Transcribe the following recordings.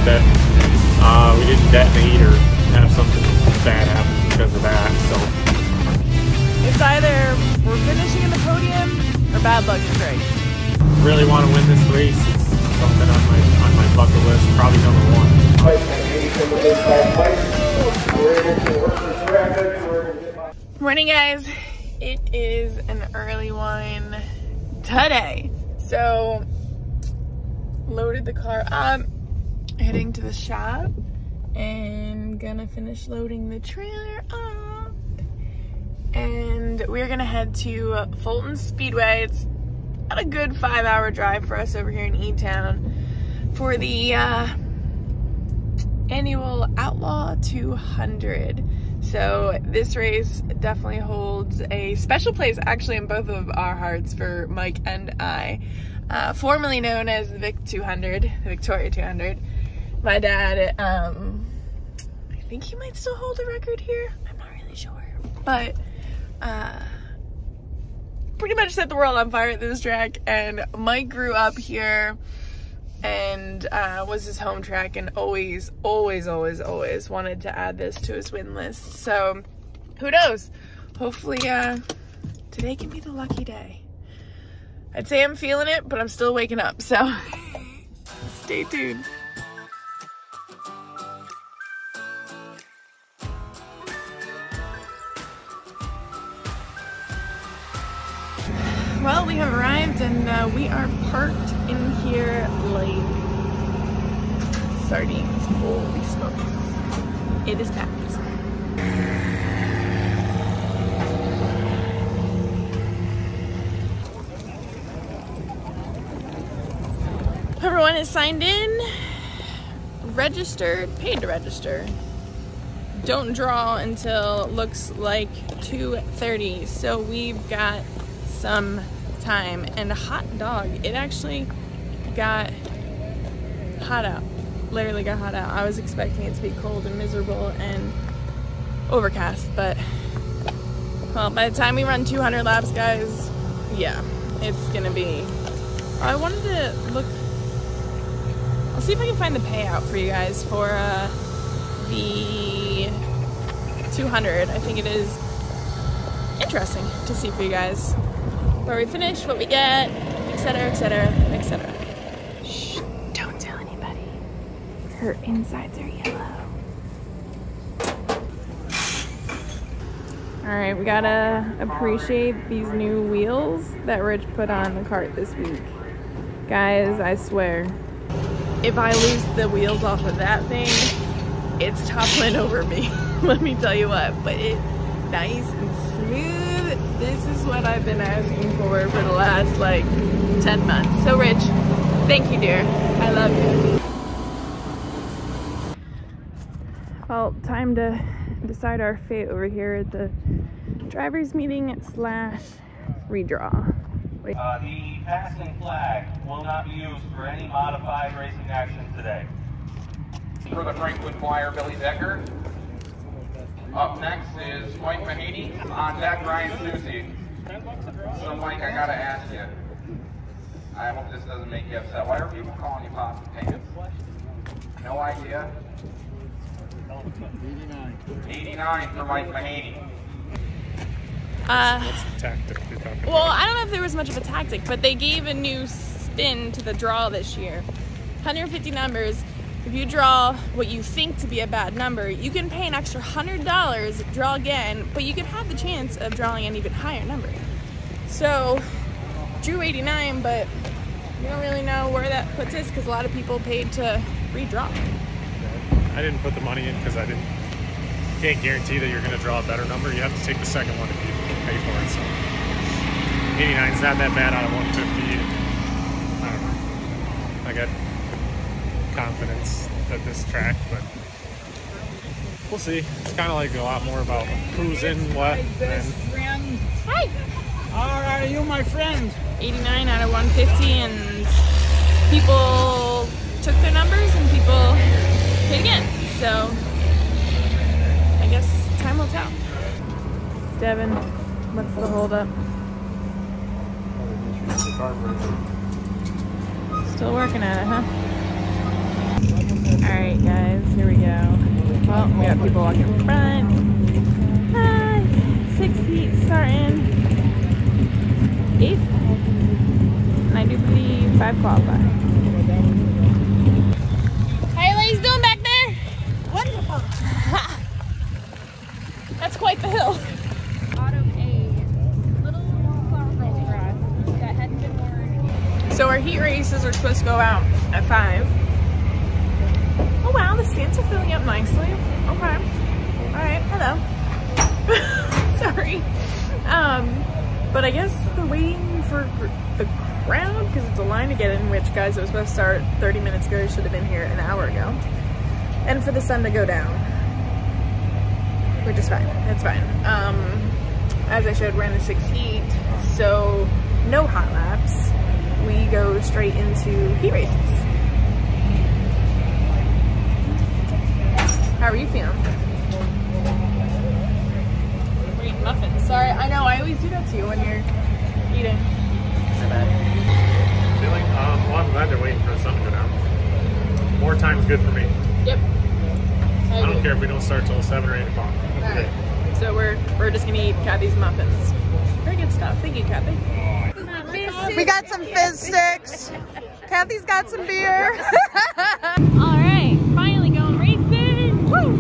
that we didn't detonate or have something bad happen because of that. So it's either we're finishing in the podium or bad luck strikes. Really want to win this race. It's something on my bucket list, probably number one. Morning, guys. It is an early one today. So loaded the car up, heading to the shop, and gonna finish loading the trailer up. And we're gonna head to Fulton Speedway. It's about a good 5-hour drive for us over here in E-Town for the annual Outlaw 200. So this race definitely holds a special place actually in both of our hearts for Mike and I. Formerly known as the Vic 200, the Victoria 200. My dad, I think he might still hold a record here. I'm not really sure. But pretty much set the world on fire at this track, and Mike grew up here and was his home track, and always wanted to add this to his win list. So who knows, hopefully today can be the lucky day. I'd say I'm feeling it, but I'm still waking up, so stay tuned. Well, we have arrived, and we are parked in here like sardines. Holy smokes. It is packed. Everyone is signed in, registered, paid to register. Don't draw until it looks like 2:30, so we've got some time. And a hot dog, it actually got hot out, literally got hot out. I was expecting it to be cold and miserable and overcast, but well, by the time we run 200 laps, guys, yeah, it's gonna be. I wanted to look, I'll see if I can find the payout for you guys for the 200. I think it is interesting to see for you guys where we finish, what we get, etc, etc, etc. Shh, don't tell anybody. Her insides are yellow. Alright, we gotta appreciate these new wheels that Rich put on the cart this week. Guys, I swear, if I lose the wheels off of that thing, it's toppling over me. Let me tell you what, but it's nice and smooth. This is what I've been asking for the last like 10 months. So Rich, thank you, dear. I love you. Well, time to decide our fate over here at the drivers meeting / redraw. The passing flag will not be used for any modified racing action today. For the Franklin Choir, Billy Decker. Up next is Mike Mahaney. On deck, Ryan Susie. So Mike, I gotta ask you. I hope this doesn't make you upset. Why are people calling you Possum Pants? No idea? 89 for Mike Mahaney. What's the tactic you're talking about? Well, I don't know if there was much of a tactic, but they gave a new spin to the draw this year. 150 numbers. If you draw what you think to be a bad number, you can pay an extra $100, draw again, but you can have the chance of drawing an even higher number. So, drew 89, but we don't really know where that puts us because a lot of people paid to redraw. I didn't put the money in because can't guarantee that you're going to draw a better number. You have to take the second one if you pay for it. So 89 is not that bad out of 150. I don't know. I got confidence at this track, but we'll see. It's kind of like a lot more about who's in what. Hi. How are you, my friend? 89 out of 150, and people took their numbers and people paid again. So I guess time will tell. Devin, what's the holdup? Still working at it, huh? Alright guys, here we go. Well, we got people walking in front. 6 heat starting. 8th. And I do believe 5 qualify. How you ladies doing back there? Wonderful. That's quite the hill. So our heat races are supposed to go out at 5. Oh wow, the stands are filling up nicely. Okay. Alright, hello. Sorry. But I guess they're waiting for the crowd because it's a line to get in, which guys, it was supposed to start 30 minutes ago. Should have been here an hour ago. And for the sun to go down. Which is fine. It's fine. As I showed, we're in the 6th heat, so no hot laps. We go straight into heat races. How are you feeling? We're eating muffins. Sorry, I know, I always do that to you when you're eating. My bad. Feeling? Well, I'm glad they're waiting for the sun to go down. More time's good for me. Yep. I don't care if we don't start till 7 or 8 o'clock. Right. So we're just gonna eat Kathy's muffins. Very good stuff. Thank you, Kathy. We got some fizz sticks. Kathy's got some beer. All right, finally going racing. Woo!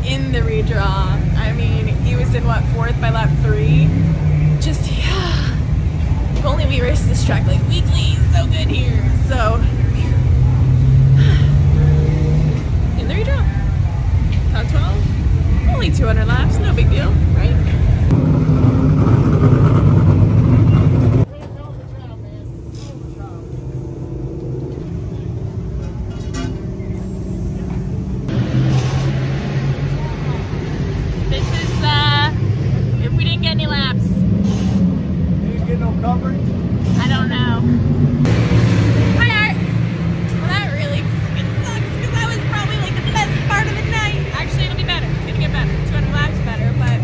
in the redraw. I mean, he was in what, 4th by lap 3? Just, yeah. If only we raced this track like weekly, so good here. So, in the redraw. Top 12. Only 200 laps, no big deal, right? I don't know. Hi Art! Well, that really sucks because that was probably like the best part of the night. Actually, it'll be better. It's gonna get better. 200 laps better, but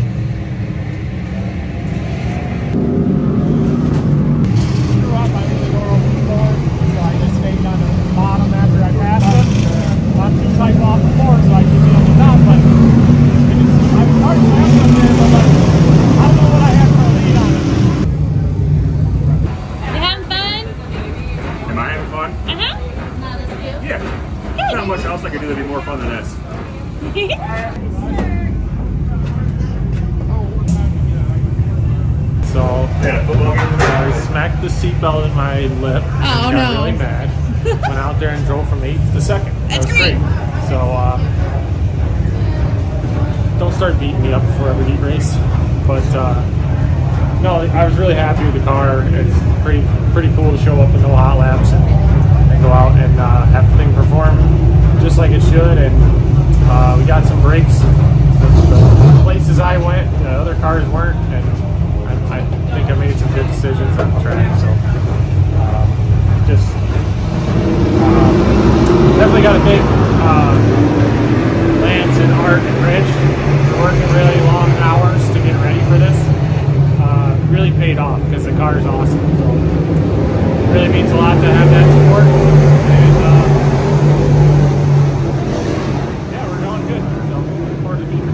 I smacked the seatbelt in my lip. Oh, got no. really mad. Went out there and drove from 8th to 2nd. That's That was great. So, don't start beating me up before every heat race. But, no, I was really happy with the car. It's pretty cool to show up with no hot laps and go out and have the thing perform just like it should. And we got some brakes. The places I went, the other cars weren't, and I think I made some good decisions on the track. So definitely got to thank Lance and Art and Rich for working really long hours to get ready for this. Really paid off because the car is awesome. So it really means a lot to have that support. And yeah, we're going good. So looking forward to the future.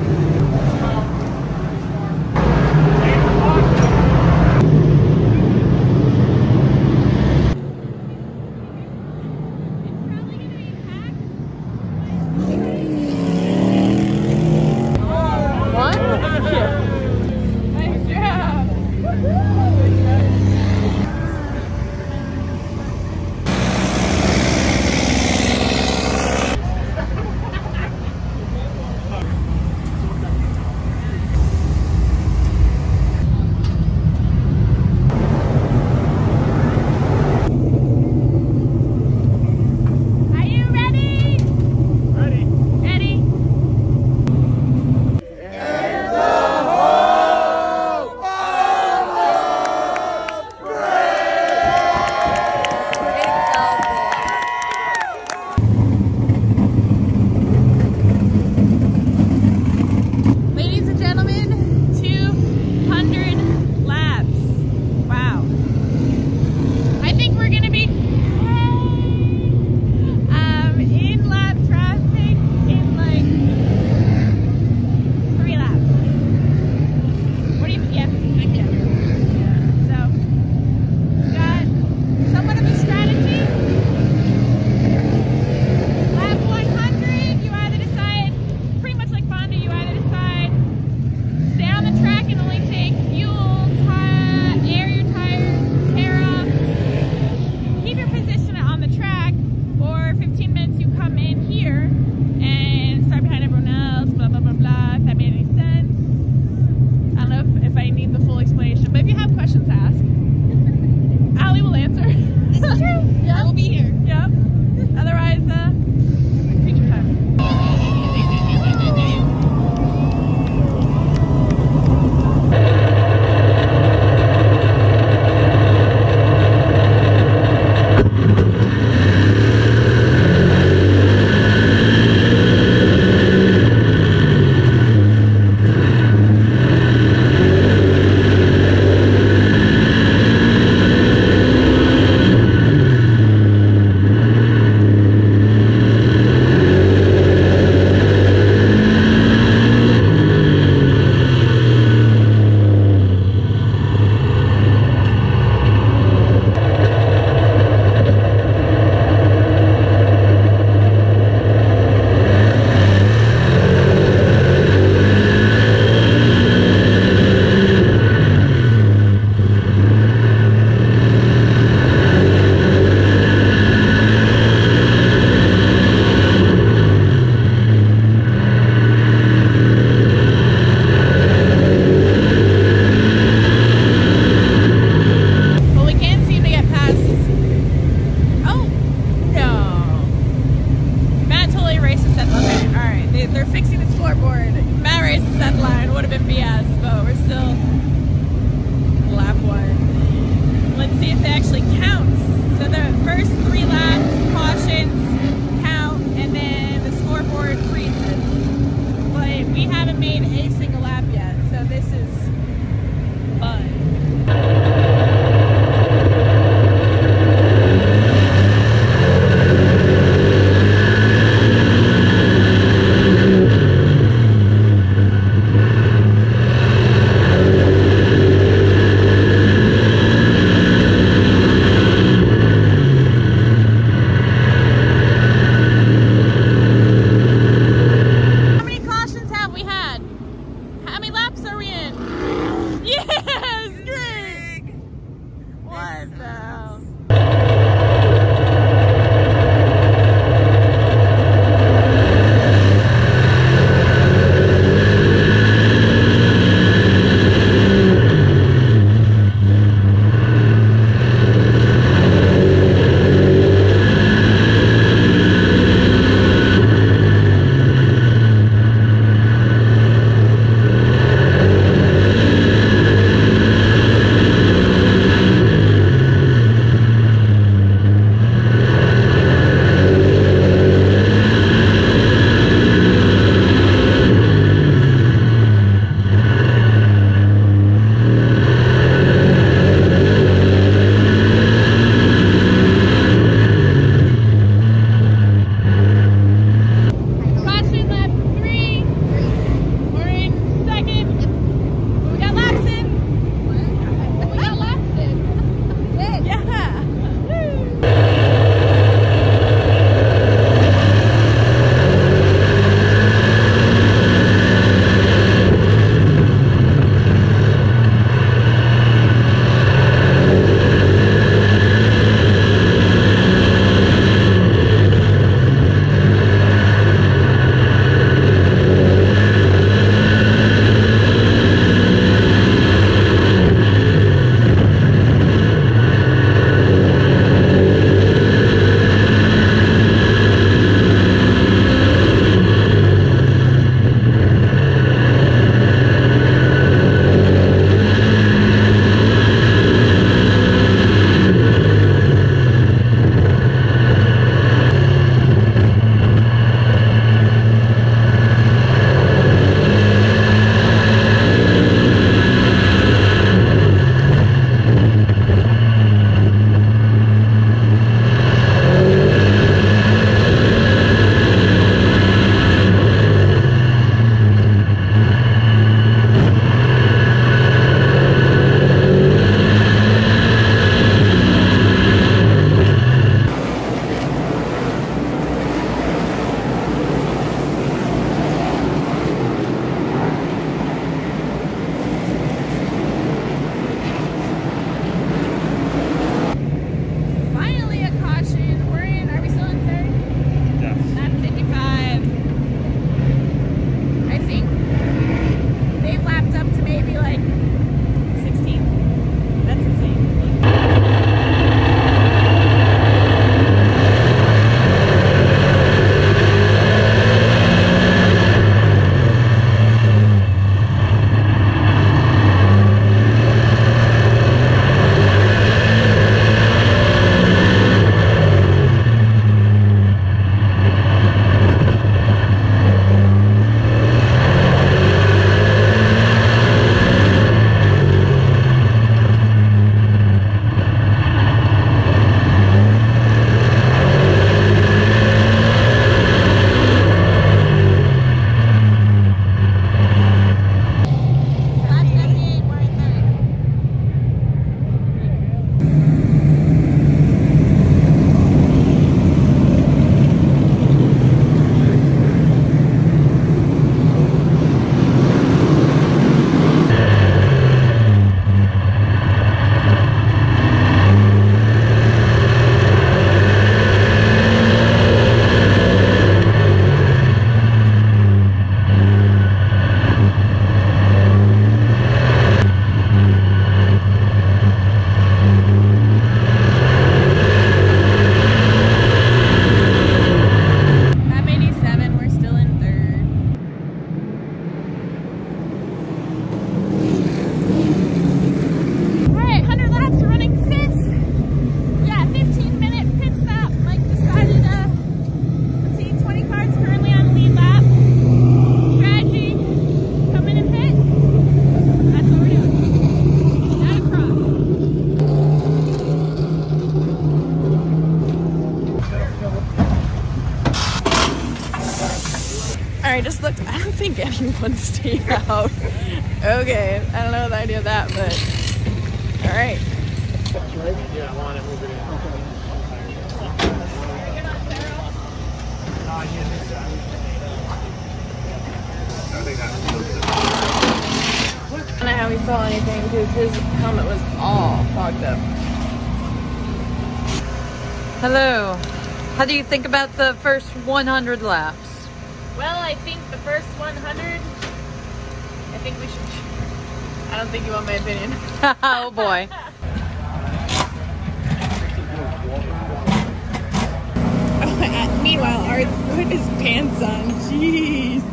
God, no. I just looked. I don't think anyone stayed out. Okay, I don't know the idea of that, but all right. Yeah, I want to move it in. I don't know how he saw anything because his helmet was all fogged up. Hello. How do you think about the first 100 laps? Well, I think the first 100, I think we should, I don't think you want my opinion. Oh boy. Meanwhile, Art's put his pants on. Jeez.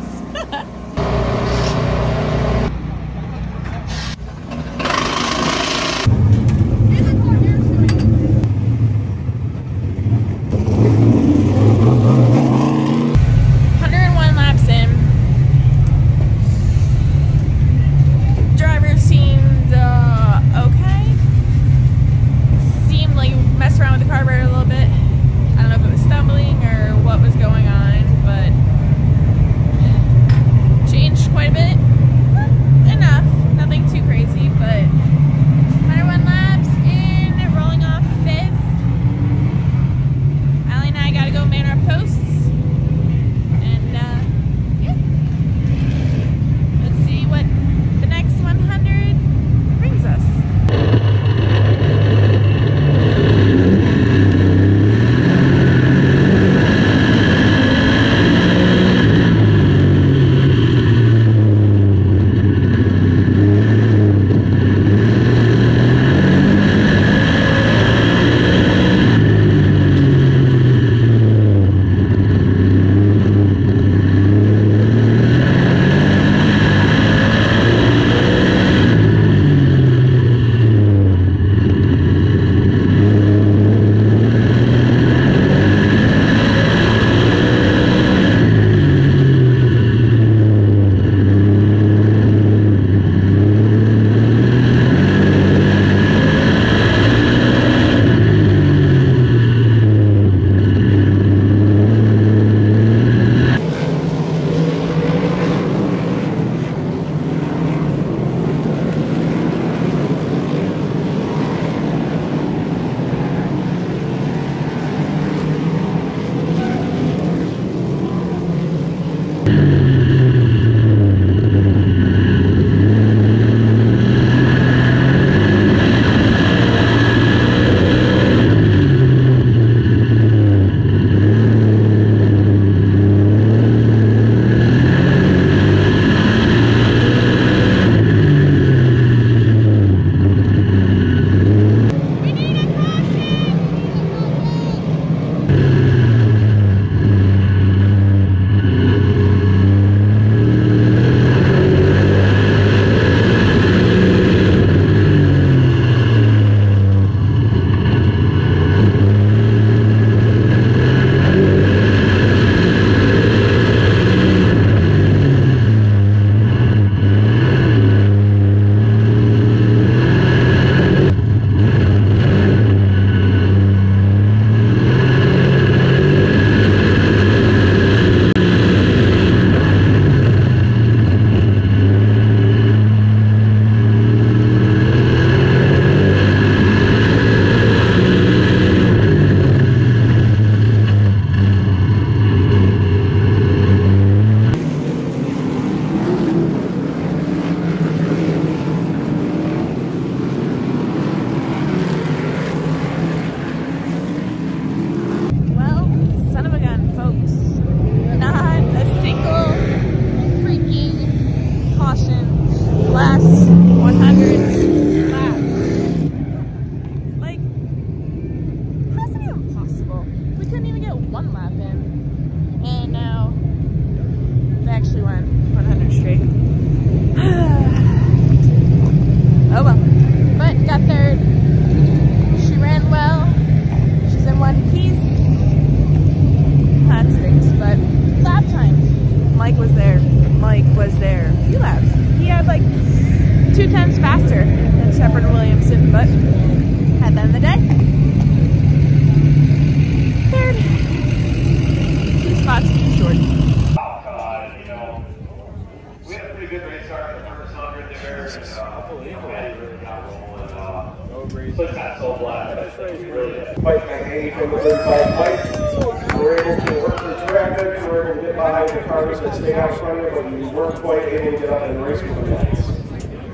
We're able to work through traffic, we're able to get behind the cars that stay out front of it, but we weren't quite able to get up and race with the lights.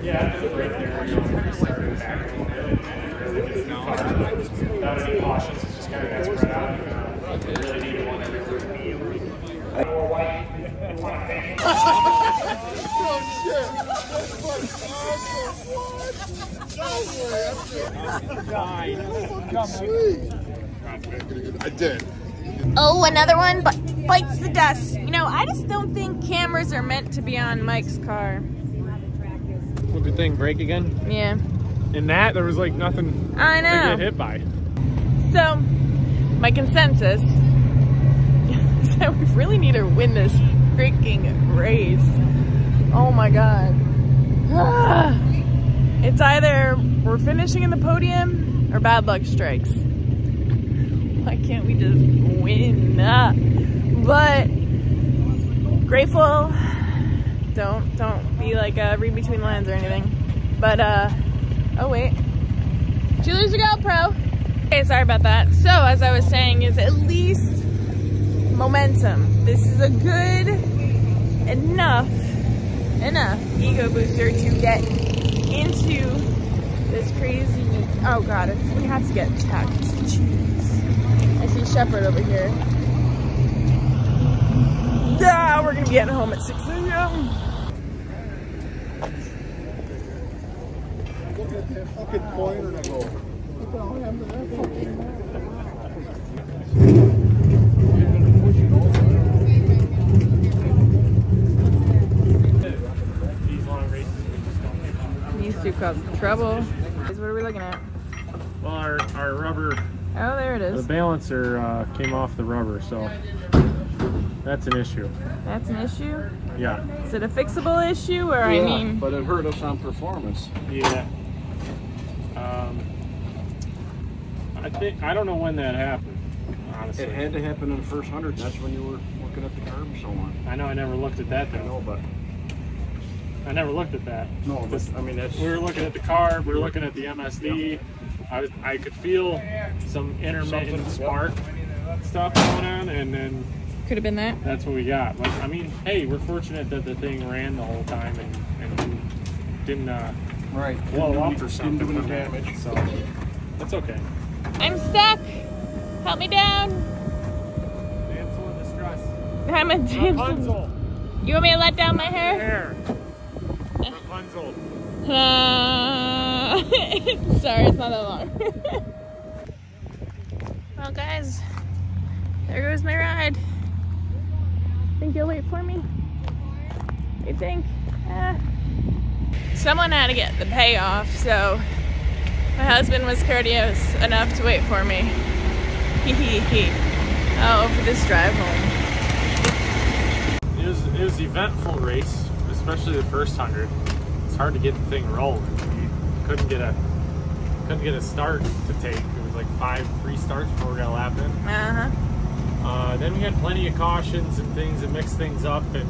Yeah, after the break there, we started back a little bit. That would be cautious. kind of got spread out. We really needed one every 30 I did. Oh, another one bites the dust. You know, I just don't think cameras are meant to be on Mike's car. Well, good thing, brake again? Yeah. In that, there was like nothing I know. to get hit by. So, my consensus is that we really need to win this freaking race. Oh my god. It's either we're finishing in the podium or bad luck strikes. Why can't we just win? But grateful. Don't be like read between lines or anything. But oh wait. Did you lose a GoPro? Okay, sorry about that. So as I was saying, is at least momentum. This is a good enough ego booster to get into this crazy. Oh god, we have to get tech. Jeez. I see Shepard over here. Yeah, we're gonna be getting home at 6 a.m. Look at that fucking pointer and I go, what the hell happened to that fucking? These long races, we just don't get on. These two cause trouble. What are we looking at? Well, our rubber, Oh, there it the is. balancer came off the rubber, so that's an issue. That's an issue? Yeah. Is it a fixable issue, or I mean... But it hurt us on performance. Yeah. I don't know when that happened, honestly. It had to happen in the first 100. That's when you were looking at the curb and so on. I know I never looked at that I though. know, but I never looked at that. no, but I mean that's. We were looking at the carb, we were looking at the MSD. I could feel some intermittent spark stuff going on, and then Could have been that. that's what we got. But I mean, hey, we're fortunate that the thing ran the whole time and didn't Right. blow up or something. Didn't do any damage. So that's okay. I'm stuck. Help me down. Damsel in distress. I'm a damsel. Rapunzel. You want me to let down my hair? Hair. Rapunzel. Sorry, it's not that long. Well, guys, there goes my ride. Think you'll wait for me? You think? Someone had to get the payoff, so my husband was courteous enough to wait for me. Hee hee hee. Oh, for this drive home. It was an eventful race, especially the first 100. It's hard to get the thing rolling. We couldn't get a start to take. It was like 5 free starts before we got a lap in. Then we had plenty of cautions and things that mixed things up, and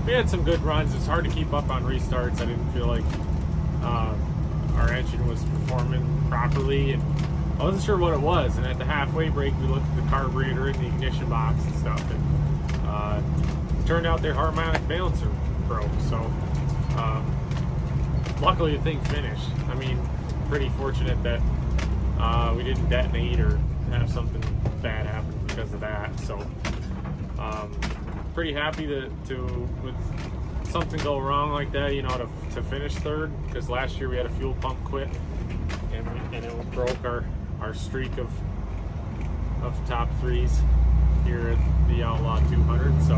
we had some good runs. It's hard to keep up on restarts. I didn't feel like our engine was performing properly, and I wasn't sure what it was. And at the halfway break, we looked at the carburetor and the ignition box and stuff, and it turned out their harmonic balancer broke. So luckily the thing finished. I mean, pretty fortunate that we didn't detonate or have something bad happen because of that. So pretty happy to with something go wrong like that, you know, to finish third, because last year we had a fuel pump quit and it broke our streak of top threes here at the Outlaw 200. So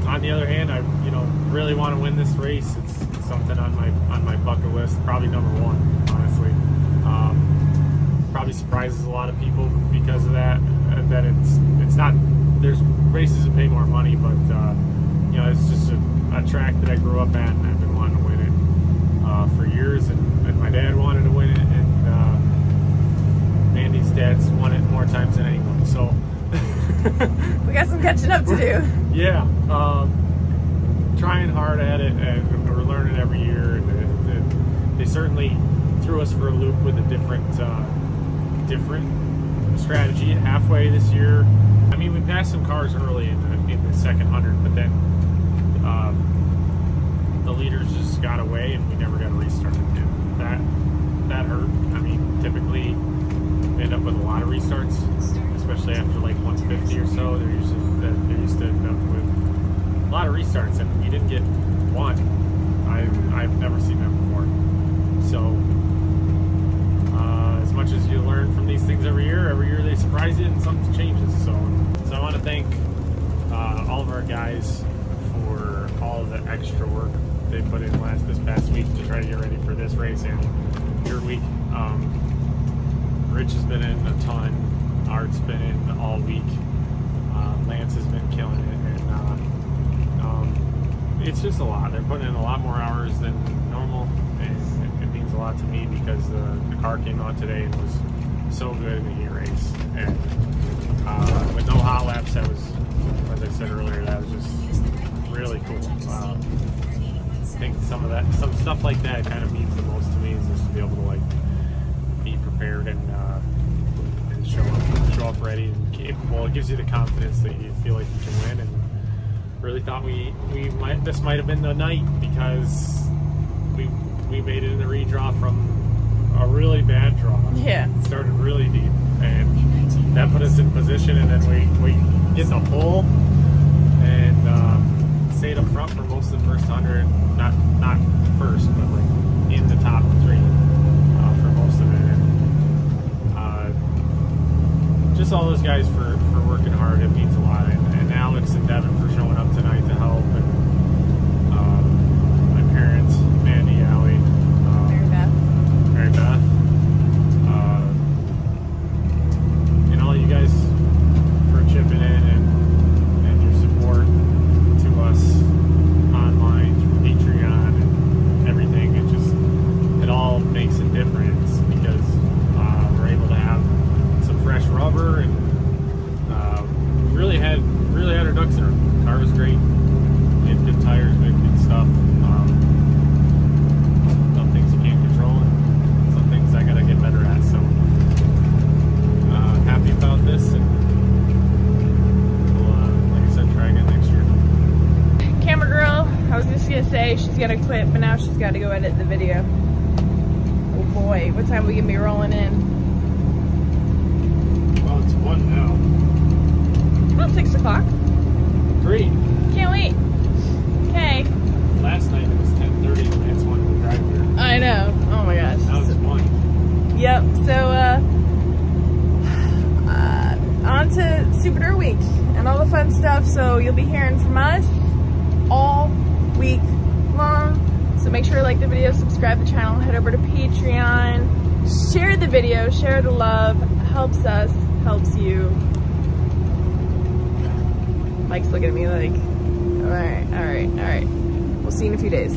on the other hand, I really want to win this race. It's something on my bucket list, probably number one, honestly. Probably surprises a lot of people because of that it's not, there's races that pay more money, but it's just a track that I grew up at, and I've been wanting to win it for years, and my dad wanted to win it, and Mandy's dad's won it more times than anyone, so We got some catching up to do. yeah, trying hard at it, and we're learning every year, and they certainly threw us for a loop with a different strategy at halfway this year. I mean, we passed some cars early in the second 100, but then the leaders just got away and we never got a restart. And that hurt. I mean, restarts, especially after like 150 or so. They're used to end up with a lot of restarts, and we didn't get one. I've never seen that before. So as much as you learn from these things every year they surprise you and something changes. So I want to thank all of our guys for all of the extra work they put in this past week to try to get ready for this race and your week. Rich has been in a ton. Art's been in all week. Lance has been killing it, and it's just a lot. They're putting in a lot more hours than normal, and it means a lot to me because the car came out today and was so good in the heat race, and with no hot laps, that was, as I said earlier, that was just really cool. I think some stuff like that kind of means the most to me, is just to be able to like be prepared and show up ready and capable. It gives you the confidence that you feel like you can win, and really thought this might have been the night, because we made it in the redraw from a really bad draw. Yeah. It started really deep, and that put us in position, and then we get the pole and stayed up front for most of the first 100, not first, but like in the top 3 for most of it. And just all those guys for working hard, it means a lot. And Alex and Devin for showing up tonight to help, and my parents, Mandy, Allie, Mary Beth, and all you guys for chipping in and your support to us online through Patreon and everything. It all makes a difference, because we're able to have some fresh rubber, and really had our ducks in a row. The car was great. We had good tires, we had good stuff. Some things you can't control, and some things I gotta get better at. So happy about this, and we'll, like I said, try again next year. Camera girl, I was just gonna say she's gonna quit, but now she's gotta go edit the video. Oh boy, what time are we gonna be rolling in? Well, it's 1 now. About 6 o'clock. Great. Can't wait. Okay. Last night it was 10:30 and Lance wanted to drive here. I know. Oh my gosh. Now it's 1. Yep. So on to Super Dirt Week and all the fun stuff. So you'll be hearing from us all week long. So make sure to like the video, subscribe to the channel, head over to Patreon, share the video, share the love. Helps us, helps you. Mike's looking at me like, all right. We'll see you in a few days.